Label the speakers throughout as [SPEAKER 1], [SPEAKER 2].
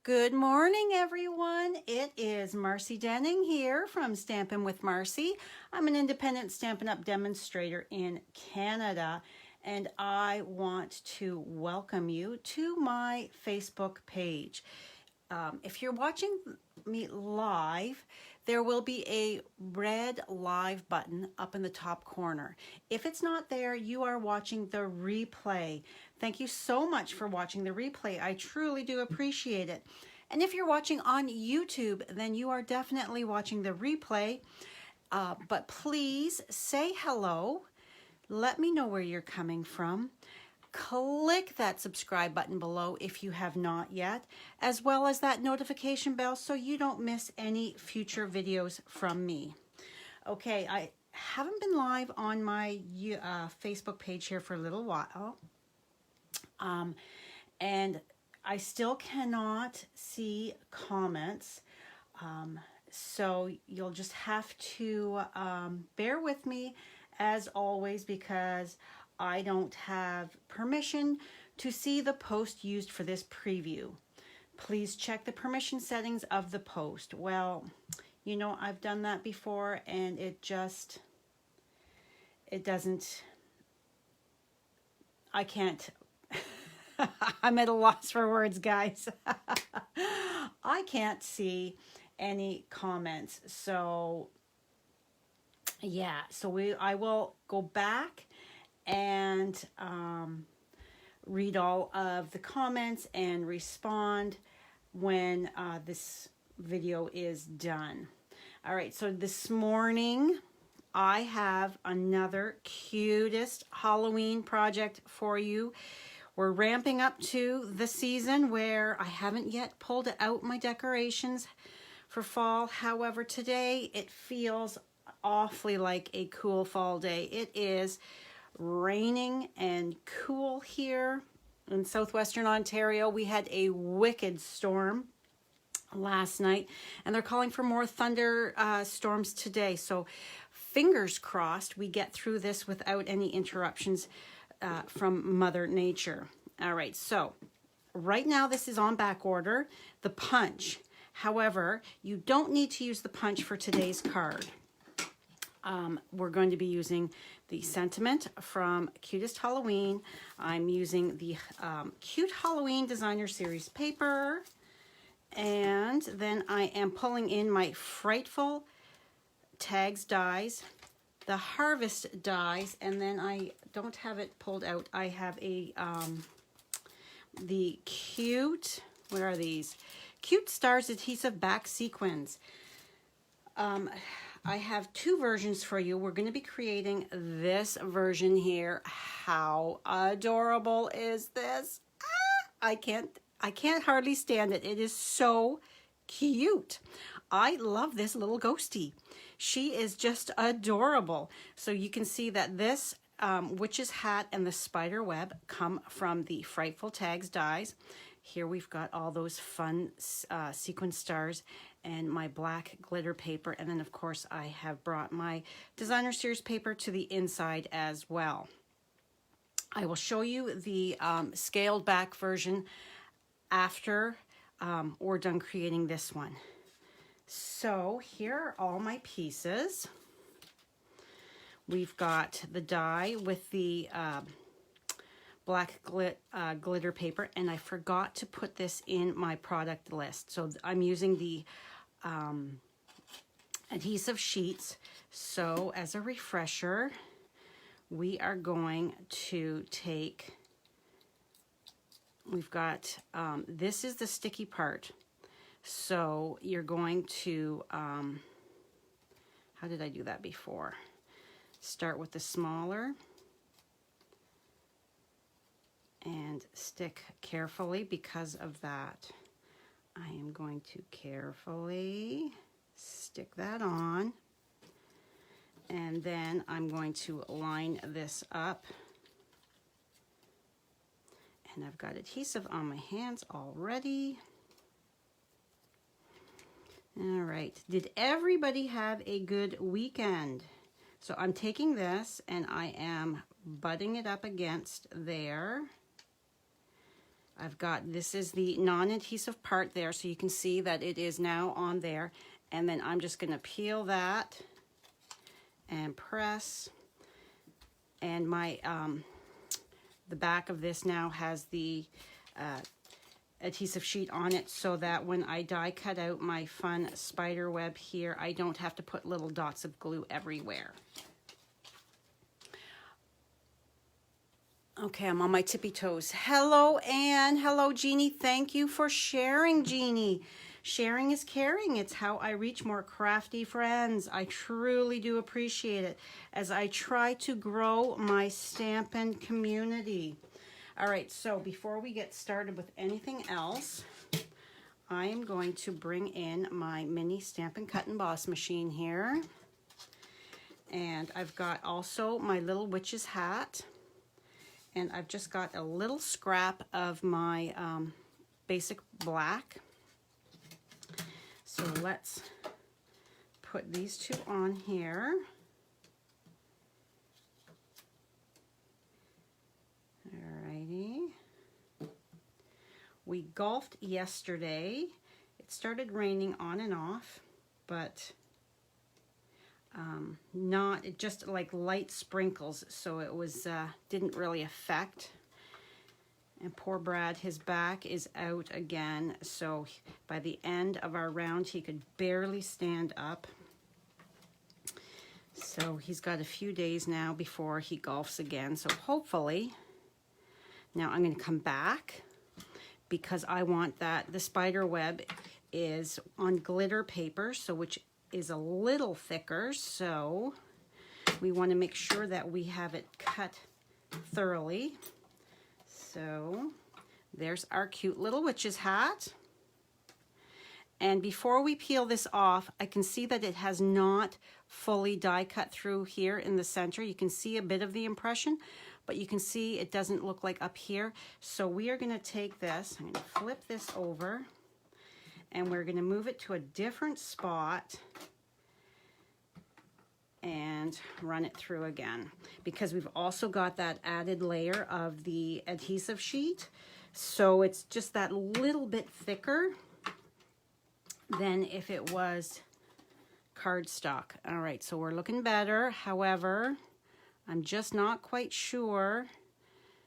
[SPEAKER 1] Good morning, everyone. It is Marcy Denning here from Stampin' with Marcy. I'm an independent Stampin' Up demonstrator in Canada, and I want to welcome you to my Facebook page. If you're watching me live, there will be a red live button up in the top corner. If it's not there, you are watching the replay. Thank you so much for watching the replay. I truly do appreciate it. And if you're watching on YouTube, then you are definitely watching the replay. But please say hello. Let me know where you're coming from. Click that subscribe button below if you have not yet, as well as that notification bell so you don't miss any future videos from me. Okay, I haven't been live on my Facebook page here for a little while, and I still cannot see comments, so you'll just have to bear with me as always, because I don't have permission to see the post used for this preview. Please check the permission settings of the post. Well, you know, I've done that before and it doesn't, I can't, I'm at a loss for words, guys. I can't see any comments. So yeah, so I will go back and read all of the comments and respond when this video is done. All right, so this morning I have another cutest Halloween project for you. We're ramping up to the season where I haven't yet pulled out my decorations for fall. However, today it feels awfully like a cool fall day. It is raining and cool here in southwestern Ontario. We had a wicked storm last night, and they're calling for more thunder storms today. So fingers crossed we get through this without any interruptions from Mother Nature. All right, so right now this is on back order, the punch. However, you don't need to use the punch for today's card. We're going to be using the sentiment from Cutest Halloween. I'm using the Cute Halloween Designer Series paper. And then I am pulling in my Frightful Tags dies, the Harvest dies, and then I don't have it pulled out. I have a the Cute, what are these? Cute Stars Adhesive Back Sequins. I have two versions for you. We're going to be creating this version here. How adorable is this? I can't hardly stand it. It is so cute. I love this little ghostie. She is just adorable. So you can see that this witch's hat and the spider web come from the Frightful Tags dies. Here we've got all those fun sequin stars and my black glitter paper. And then of course I have brought my Designer Series paper to the inside as well. I will show you the scaled back version after we're done creating this one. So here are all my pieces. We've got the die with the black glitter paper, and I forgot to put this in my product list. So I'm using the adhesive sheets. So as a refresher, we are going to take, we've got, this is the sticky part. So you're going to, how did I do that before? Start with the smaller and stick carefully. Because of that, I am going to carefully stick that on, and then I'm going to line this up, and I've got adhesive on my hands already. All right, did everybody have a good weekend? So I'm taking this and I am butting it up against there. I've got, this is the non-adhesive part there, so you can see that it is now on there. And then I'm just going to peel that and press. And my the back of this now has the adhesive sheet on it, so that when I die cut out my fun spider web here, I don't have to put little dots of glue everywhere. Okay, I'm on my tippy toes. Hello, Anne. Hello, Jeannie. Thank you for sharing, Jeannie. Sharing is caring. It's how I reach more crafty friends. I truly do appreciate it as I try to grow my Stampin' community. All right, so before we get started with anything else, I am going to bring in my mini Stampin' Cut and Emboss machine here. And I've got also my little witch's hat. And I've just got a little scrap of my basic black. So let's put these two on here. Alrighty. We golfed yesterday. It started raining on and off, but not, it just like light sprinkles, so it was didn't really affect. And poor Brad, his back is out again, so by the end of our round he could barely stand up. So he's got a few days now before he golfs again, so hopefully. Now I'm going to come back because I want that the spider web is on glitter paper, so which is a little thicker, so we want to make sure that we have it cut thoroughly. So there's our cute little witch's hat. And before we peel this off, I can see that it has not fully die cut through here in the center. You can see a bit of the impression, but you can see it doesn't look like up here. So we are going to take this, I'm going to flip this over, and we're going to move it to a different spot and run it through again, because we've also got that added layer of the adhesive sheet, so it's just that little bit thicker than if it was cardstock. All right, so we're looking better. However, I'm just not quite sure,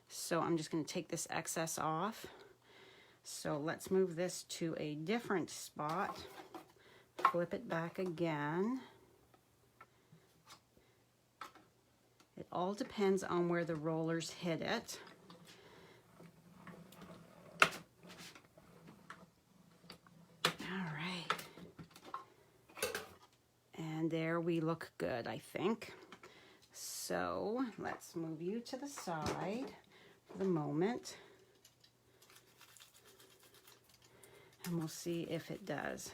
[SPEAKER 1] so I'm just going to take this excess off. So let's move this to a different spot, flip it back again. It all depends on where the rollers hit it. All right. And there we look good, I think. So let's move you to the side for the moment. And we'll see if it does.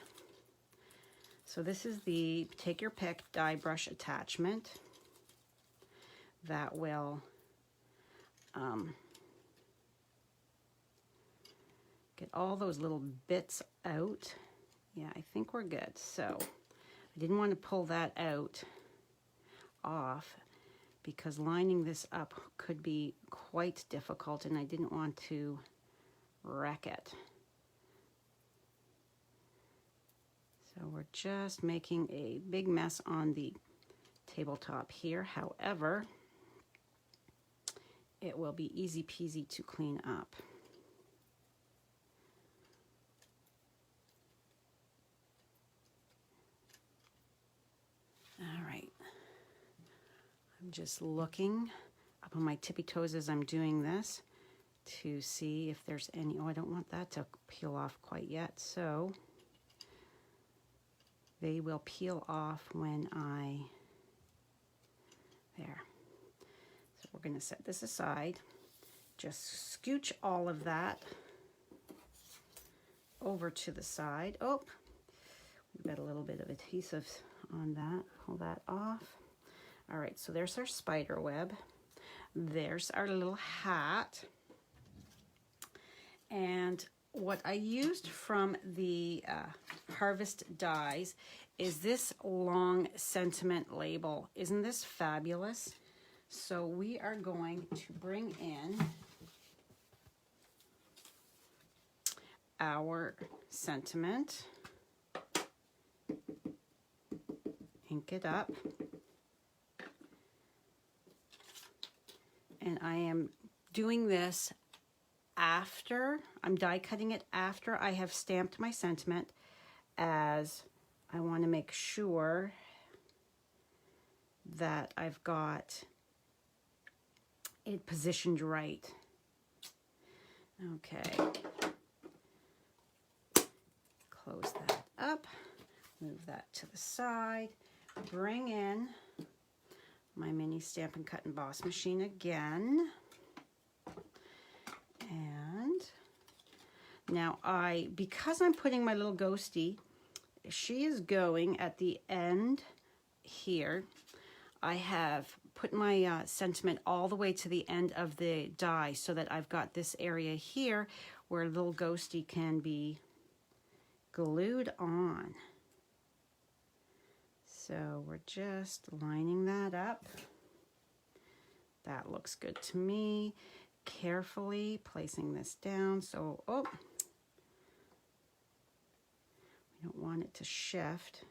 [SPEAKER 1] So this is the take your pick die brush attachment that will get all those little bits out. Yeah, I think we're good. So I didn't want to pull that out off because lining this up could be quite difficult, and I didn't want to wreck it. So we're just making a big mess on the tabletop here. However, it will be easy peasy to clean up. All right. I'm just looking up on my tippy toes as I'm doing this to see if there's any, oh, I don't want that to peel off quite yet. So they will peel off when I, there. So we're going to set this aside. Just scooch all of that over to the side. Oh, we've got a little bit of adhesive on that. Pull that off. All right, so there's our spider web. There's our little hat. And what I used from the Harvest dies is this long sentiment label. Isn't this fabulous? So we are going to bring in our sentiment, ink it up, and I am doing this after, I'm die cutting it after I have stamped my sentiment, as I want to make sure that I've got it positioned right. Okay. Close that up, move that to the side, bring in my mini Stampin' Cut and Emboss machine again. And now because I'm putting my little ghostie, she is going at the end here. I have put my sentiment all the way to the end of the die so that I've got this area here where little ghostie can be glued on. So we're just lining that up. That looks good to me. Carefully placing this down so, oh, we don't want it to shift.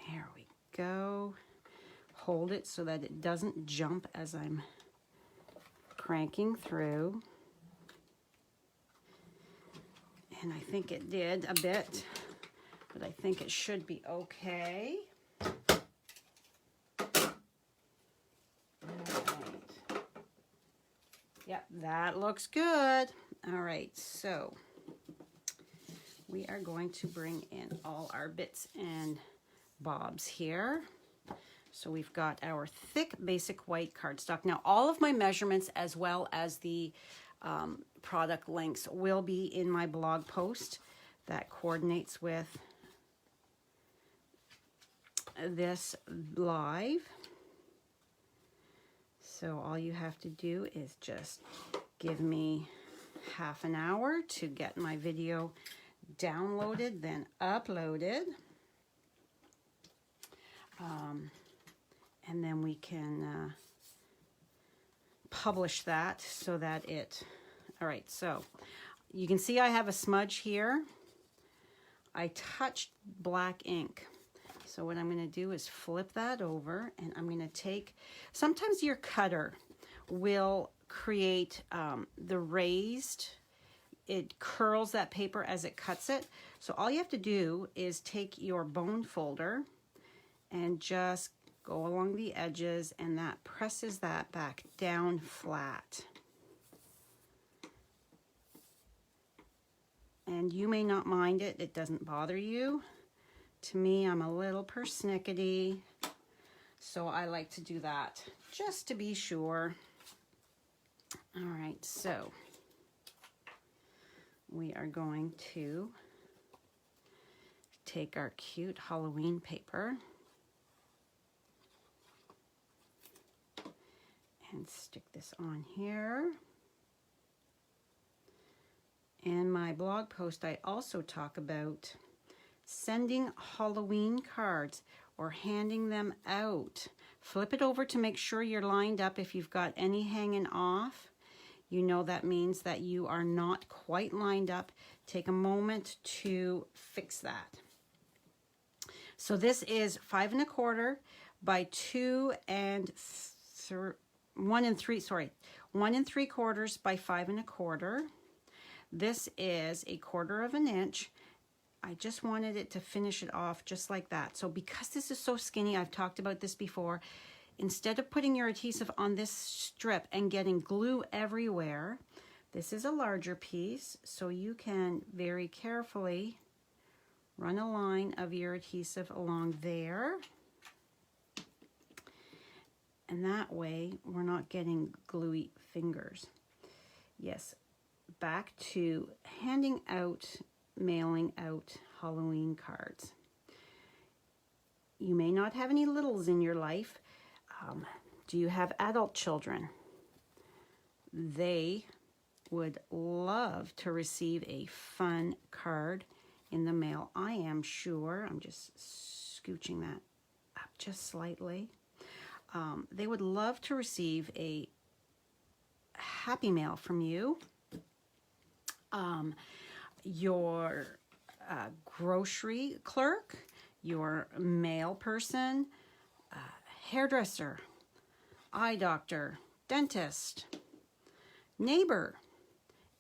[SPEAKER 1] There we go. Hold it so that it doesn't jump as I'm cranking through. And I think it did a bit, but I think it should be okay. Yep, that looks good. All right, so we are going to bring in all our bits and bobs here. So we've got our thick basic white cardstock. Now all of my measurements as well as the product links will be in my blog post that coordinates with this live. So all you have to do is just give me half an hour to get my video downloaded, then uploaded. And then we can publish that so that it, all right, so you can see I have a smudge here. I touched black ink. So what I'm going to do is flip that over, and I'm going to take, sometimes your cutter will create the raised, it curls that paper as it cuts it. So all you have to do is take your bone folder and just go along the edges, and that presses that back down flat. And you may not mind it, it doesn't bother you. To me, I'm a little persnickety, so I like to do that just to be sure. All right, so we are going to take our cute Halloween paper and stick this on here. In my blog post, I also talk about sending Halloween cards or handing them out. Flip it over to make sure you're lined up. If you've got any hanging off, you know that means that you are not quite lined up. Take a moment to fix that. So this is 5 1/4 by 1 3/4 by 5 1/4. This is 1/4 of an inch. I just wanted it to finish it off just like that. So because this is so skinny, I've talked about this before, instead of putting your adhesive on this strip and getting glue everywhere, this is a larger piece, so you can very carefully run a line of your adhesive along there. And that way, we're not getting gluey fingers. Yes, back to handing out, mailing out Halloween cards. You may not have any littles in your life. Do you have adult children? They would love to receive a fun card in the mail, I am sure. I'm just scooching that up just slightly. They would love to receive a happy mail from you, your grocery clerk, your mail person, hairdresser, eye doctor, dentist, neighbor,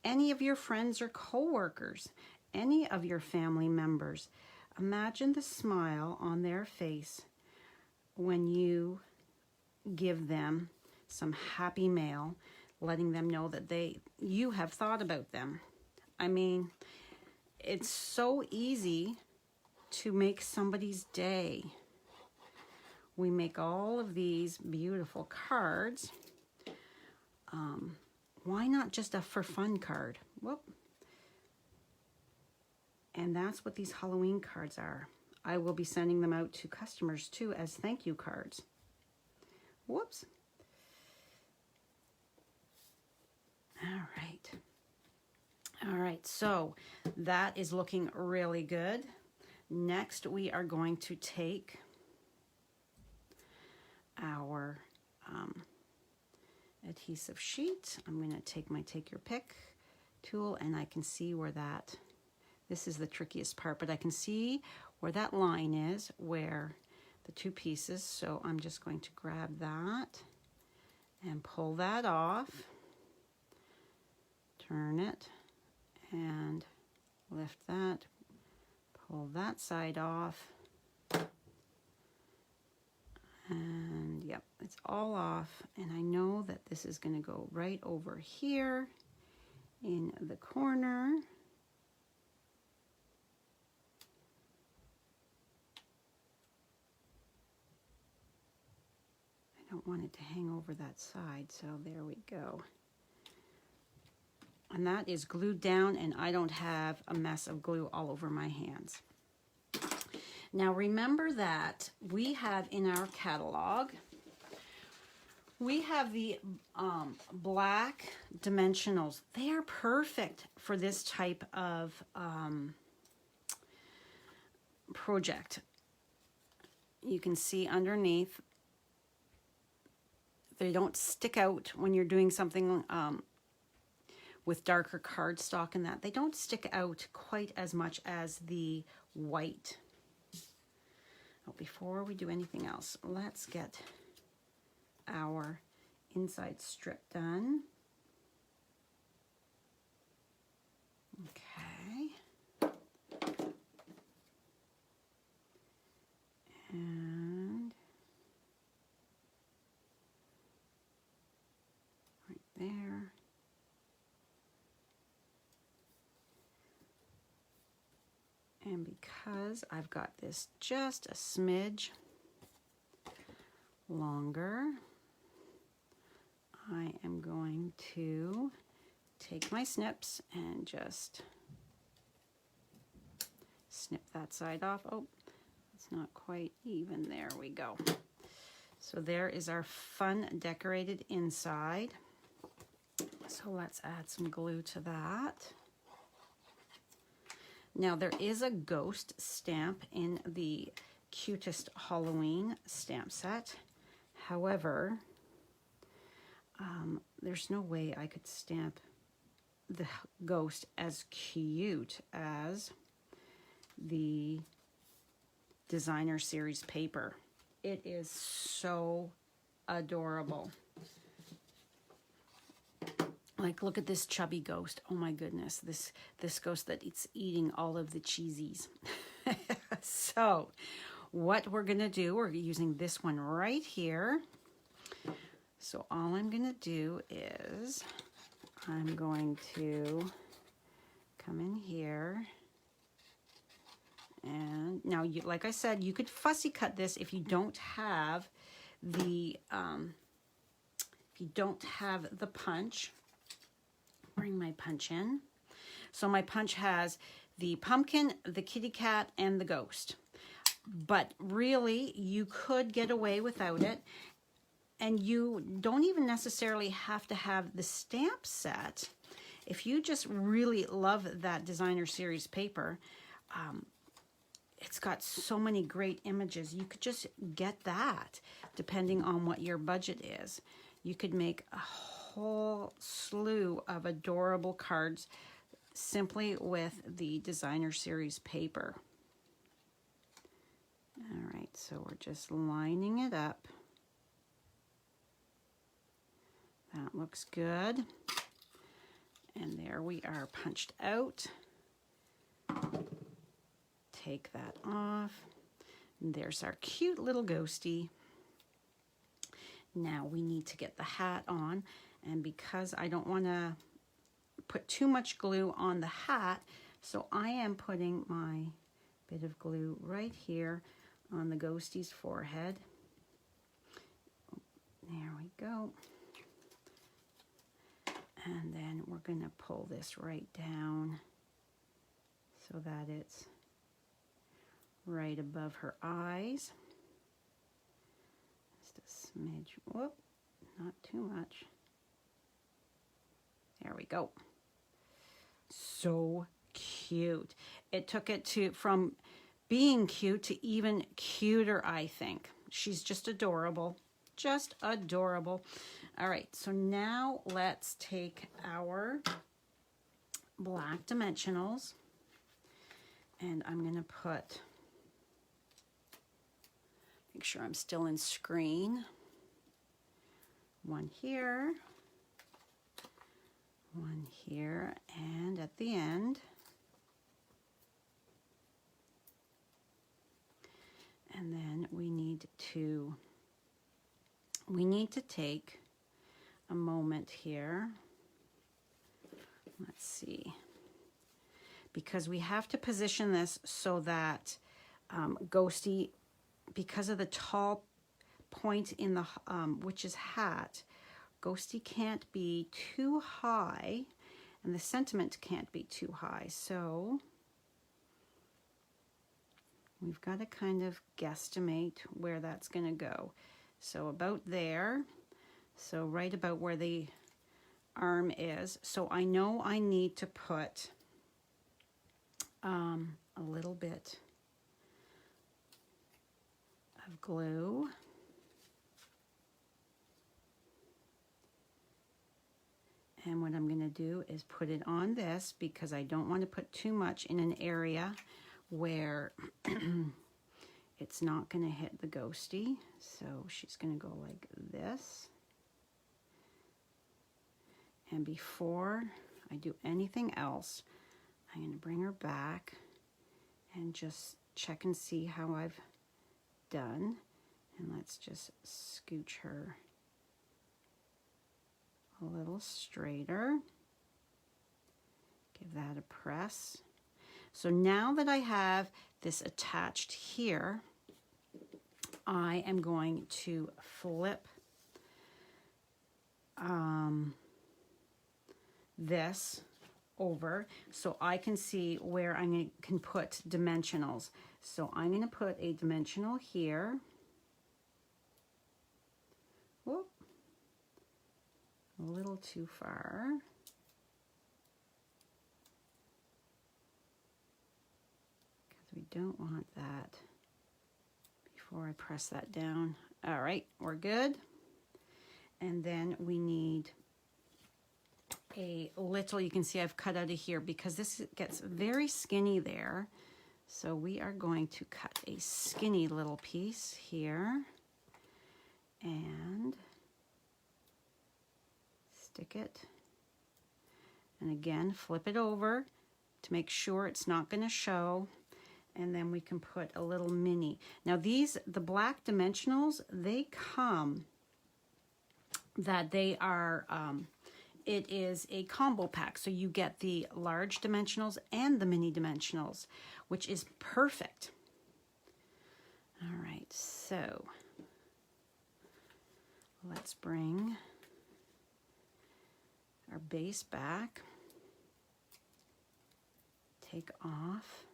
[SPEAKER 1] any of your friends or coworkers, any of your family members. Imagine the smile on their face when you give them some happy mail, letting them know that you have thought about them. I mean, it's so easy to make somebody's day. We make all of these beautiful cards. Why not just a for fun card? Whoop. And that's what these Halloween cards are. I will be sending them out to customers too as thank you cards. Whoops. All right. All right, so that is looking really good. Next, we are going to take our adhesive sheet. I'm going to take my Take Your Pick tool, and I can see where this is the trickiest part, but I can see where that line is, where the two pieces. So I'm just going to grab that and pull that off, turn it, and lift that, pull that side off, and yep, it's all off. And I know that this is going to go right over here in the corner. I don't want it to hang over that side, so there we go. And that is glued down, and I don't have a mess of glue all over my hands. Now remember that we have in our catalog, we have the black dimensionals. They are perfect for this type of project. You can see underneath, they don't stick out when you're doing something with darker cardstock and that. They don't stick out quite as much as the white. Oh, before we do anything else, let's get our inside strip done. Okay. And right there. And because I've got this just a smidge longer, I am going to take my snips and just snip that side off. Oh, it's not quite even. There we go. So there is our fun decorated inside. So let's add some glue to that. Now there is a ghost stamp in the Cutest Halloween stamp set. However, there's no way I could stamp the ghost as cute as the designer series paper. It is so adorable. Like, look at this chubby ghost. Oh my goodness, this ghost that it's eating all of the cheesies. So what we're gonna do, we're using this one right here. So all I'm gonna do is I'm going to come in here, and now you, like I said, you could fussy cut this if you don't have the punch. Bring my punch in. So my punch has the pumpkin, the kitty cat, and the ghost. But really, you could get away without it. And you don't even necessarily have to have the stamp set. If you just really love that designer series paper, it's got so many great images. You could just get that, depending on what your budget is. You could make a whole slew of adorable cards simply with the designer series paper. All right, so we're just lining it up. That looks good. And there we are, punched out. Take that off. And there's our cute little ghostie. Now we need to get the hat on, and because I don't want to put too much glue on the hat, so I am putting my bit of glue right here on the ghostie's forehead. There we go. And then we're going to pull this right down so that it's right above her eyes. Just a smidge. Whoop, not too much. There we go. So cute. It took it from being cute to even cuter, I think. She's just adorable. Just adorable. All right, so now let's take our black dimensionals, and I'm going to make sure I'm still in screen. One here, and at the end. And then we need to take a moment here. Let's see. Because we have to position this so that Ghostie, because of the tall point in the witch's hat, Ghostie can't be too high and the sentiment can't be too high. So we've got to kind of guesstimate where that's going to go. So about there. So right about where the arm is. So I know I need to put a little bit of glue. And what I'm going to do is put it on this because I don't want to put too much in an area where it's not going to hit the ghostie. So she's going to go like this. And before I do anything else, I'm going to bring her back and just check and see how I've done. And let's just scooch her a little straighter. Give that a press. So now that I have this attached here, I am going to flip this over so I can see where I can put dimensionals. So I'm going to put a dimensional here. Whoop. A little too far. Because we don't want that before I press that down. All right, we're good. And then we need a little, you can see I've cut out of here because this gets very skinny there. So we are going to cut a skinny little piece here and stick it. And again, flip it over to make sure it's not going to show. And then we can put a little mini. Now the black dimensionals, they come that they are, it is a combo pack. So you get the large dimensionals and the mini dimensionals, which is perfect. All right, so let's bring our base back. Take off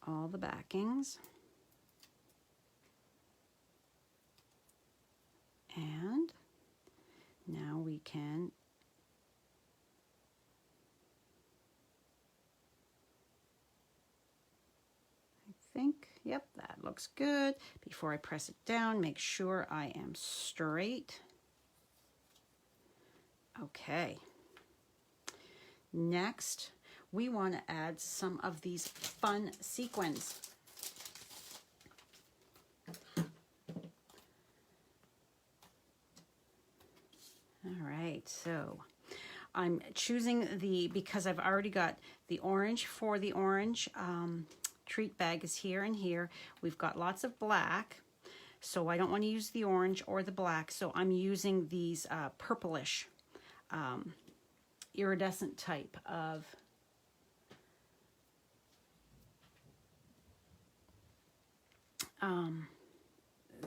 [SPEAKER 1] all the backings. And now we can yep, that looks good. Before I press it down, make sure I am straight. Okay. Next, we want to add some of these fun sequins. All right, so I'm choosing because I've already got the orange for the orange treat bag is here and here. We've got lots of black, so I don't want to use the orange or the black, so I'm using these purplish iridescent type of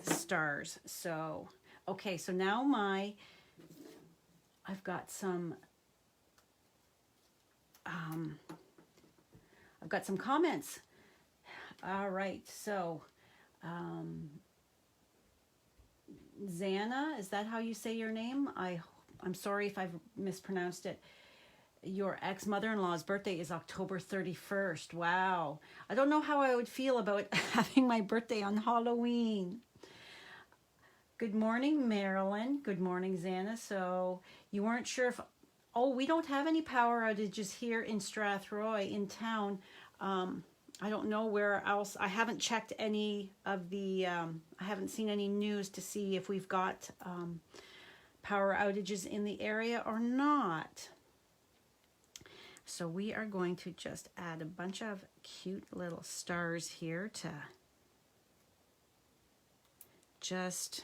[SPEAKER 1] stars. So, okay, so now I've got some comments. All right, so Xana, is that how you say your name? I'm sorry if I've mispronounced it. Your ex-mother-in-law's birthday is October 31st. Wow. I don't know how I would feel about having my birthday on Halloween. Good morning, Marilyn. Good morning, Xana. So you weren't sure if... Oh, we don't have any power outages here in Strathroy in town. I don't know where else. I haven't checked any of the... I haven't seen any news to see if we've got power outages in the area or not. So we are going to just add a bunch of cute little stars here to just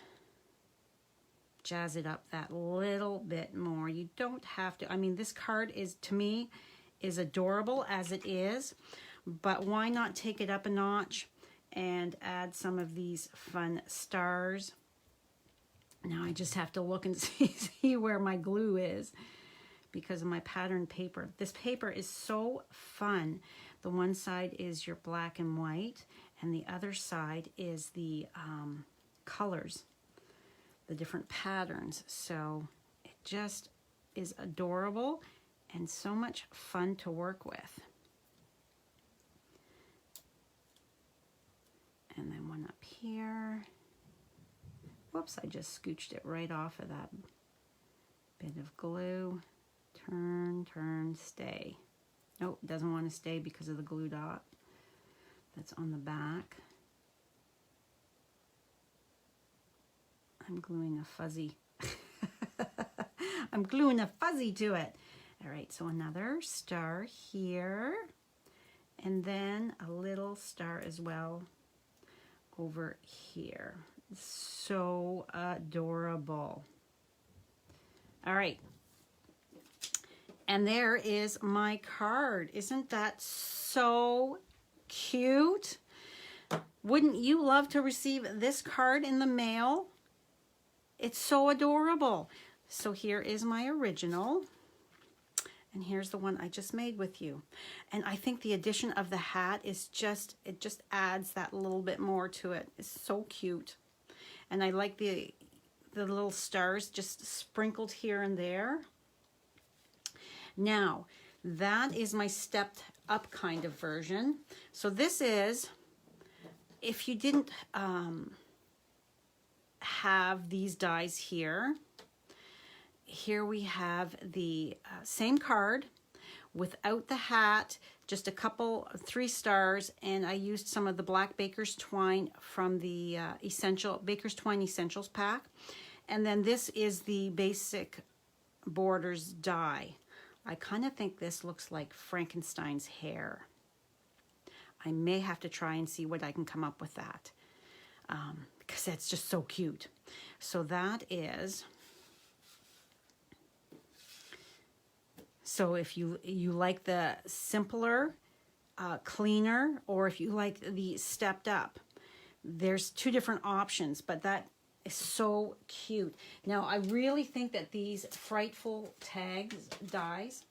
[SPEAKER 1] jazz it up that little bit more. You don't have to. I mean, this card is, to me, is adorable as it is, but why not take it up a notch and add some of these fun stars? Now I just have to look and see where my glue is, because of my pattern paper. This paper is so fun. The one side is your black and white, and the other side is the colors, the different patterns. So it just is adorable and so much fun to work with. And then one up here. Whoops, I just scooched it right off of that bit of glue. Turn, turn, stay. Nope, doesn't want to stay because of the glue dot that's on the back. I'm gluing a fuzzy. I'm gluing a fuzzy to it. All right, so another star here, and then a little star as well over here. So adorable. All right. And there is my card. Isn't that so cute? Wouldn't you love to receive this card in the mail? It's so adorable. So here is my original. And here's the one I just made with you. And I think the addition of the hat is just, it just adds that little bit more to it. It's so cute. And I like the little stars just sprinkled here and there. Now, that is my stepped up kind of version. So this is, if you didn't have these dies here, here we have the same card without the hat, just a couple, 3 stars, and I used some of the black baker's twine from the Baker's Twine Essentials pack. And then this is the basic borders die. I kind of think this looks like Frankenstein's hair. I may have to try and see what I can come up with that, because that's just so cute. So that is, so if you like the simpler, cleaner, or if you like the stepped up, there's 2 different options, but that is so cute. Now, I really think that these Frightful Tags dies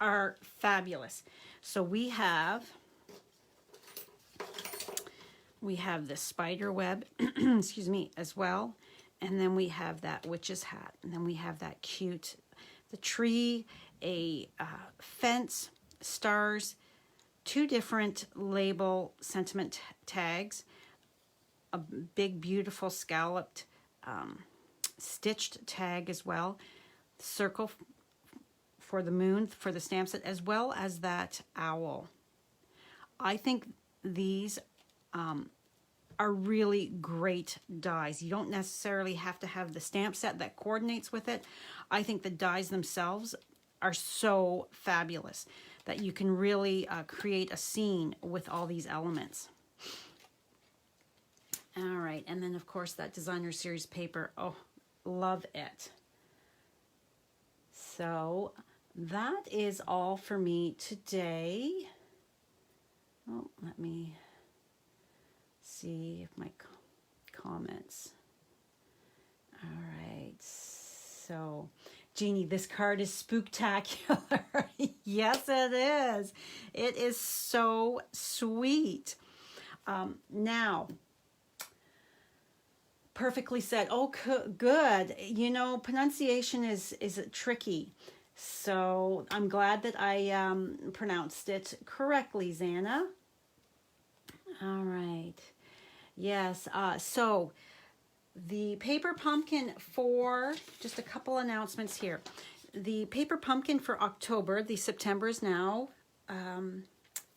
[SPEAKER 1] are fabulous. So we have the spider web, excuse me, as well. And then we have that witch's hat. And then we have that cute, the tree, a fence, stars, 2 different label sentiment tags. a big, beautiful scalloped stitched tag as well. Circle for the moon for the stamp set, as well as that owl. I think these are really great dies. You don't necessarily have to have the stamp set that coordinates with it. I think the dies themselves are so fabulous that you can really create a scene with all these elements. All right, and then of course that designer series paper. Oh, love it. So that is all for me today. Oh, let me see if my comments. All right, so Jeannie, this card is spooktacular. Yes, it is. It is so sweet. Now, perfectly said. Oh, good. You know, pronunciation is tricky. So I'm glad that I pronounced it correctly, Xana. All right. Yes. So the paper pumpkin for, just a couple announcements here. The paper pumpkin for October, the September is now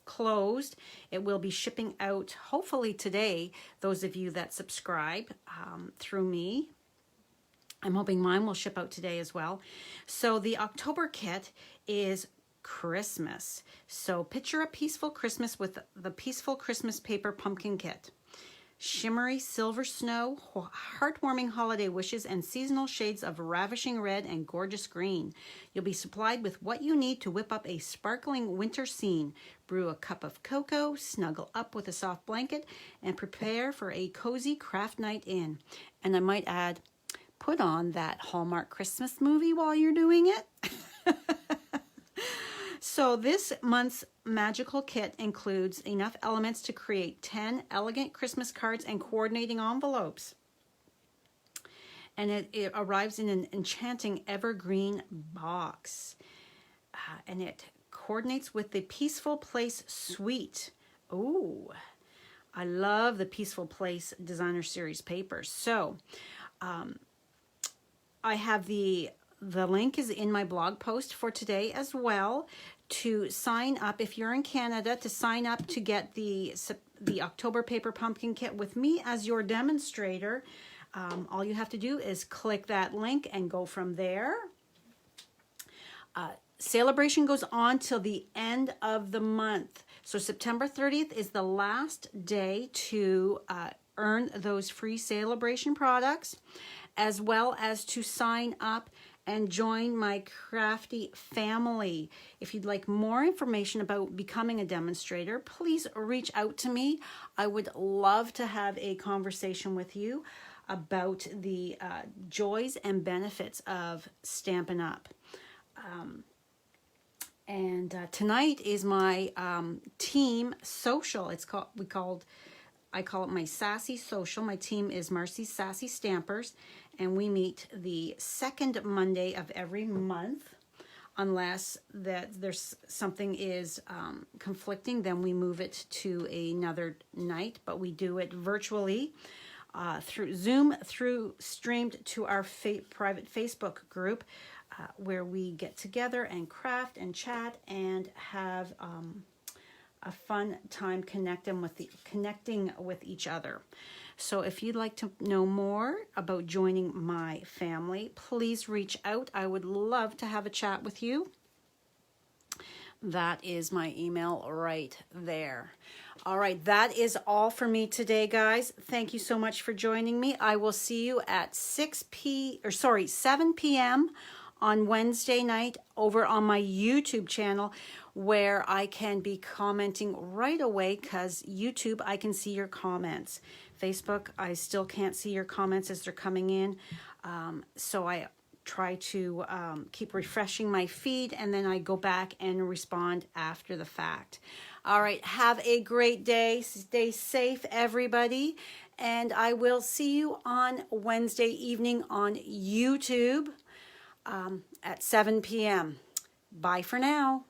[SPEAKER 1] closed. It will be shipping out hopefully today, those of you that subscribe through me. I'm hoping mine will ship out today as well. So the October kit is Christmas. So picture a peaceful Christmas with the Peaceful Christmas Paper Pumpkin Kit. Shimmery silver snow, heartwarming holiday wishes, and seasonal shades of ravishing red and gorgeous green. You'll be supplied with what you need to whip up a sparkling winter scene. Brew a cup of cocoa, snuggle up with a soft blanket, and prepare for a cozy craft night in. And I might add, put on that Hallmark Christmas movie while you're doing it. So this month's magical kit includes enough elements to create 10 elegant Christmas cards and coordinating envelopes. And it arrives in an enchanting evergreen box. And it coordinates with the Peaceful Place Suite. Oh, I love the Peaceful Place Designer Series papers. So I have the link is in my blog post for today as well, to sign up if you're in Canada, to sign up to get the October Paper Pumpkin Kit with me as your demonstrator. All you have to do is click that link and go from there. Celebration goes on till the end of the month. So September 30th is the last day to earn those free Celebration products, as well as to sign up and join my crafty family. If you'd like more information about becoming a demonstrator, please reach out to me. I would love to have a conversation with you about the joys and benefits of Stampin' Up. And tonight is my team social. I call it my Sassy Social. My team is Marcy's Sassy Stampers, and we meet the second Monday of every month. Unless that there's something is conflicting, then we move it to another night. But we do it virtually through Zoom, streamed to our private Facebook group, where we get together and craft and chat and have a fun time connecting with each other. So if you'd like to know more about joining my family, please reach out. I would love to have a chat with you. That is my email right there. All right, that is all for me today, guys. Thank you so much for joining me. I will see you at 7 p.m. on Wednesday night over on my YouTube channel, where I can be commenting right away, because YouTube, I can see your comments. Facebook, I still can't see your comments as they're coming in. So I try to keep refreshing my feed, and then I go back and respond after the fact. All right, have a great day. Stay safe, everybody. And I will see you on Wednesday evening on YouTube at 7 p.m. Bye for now.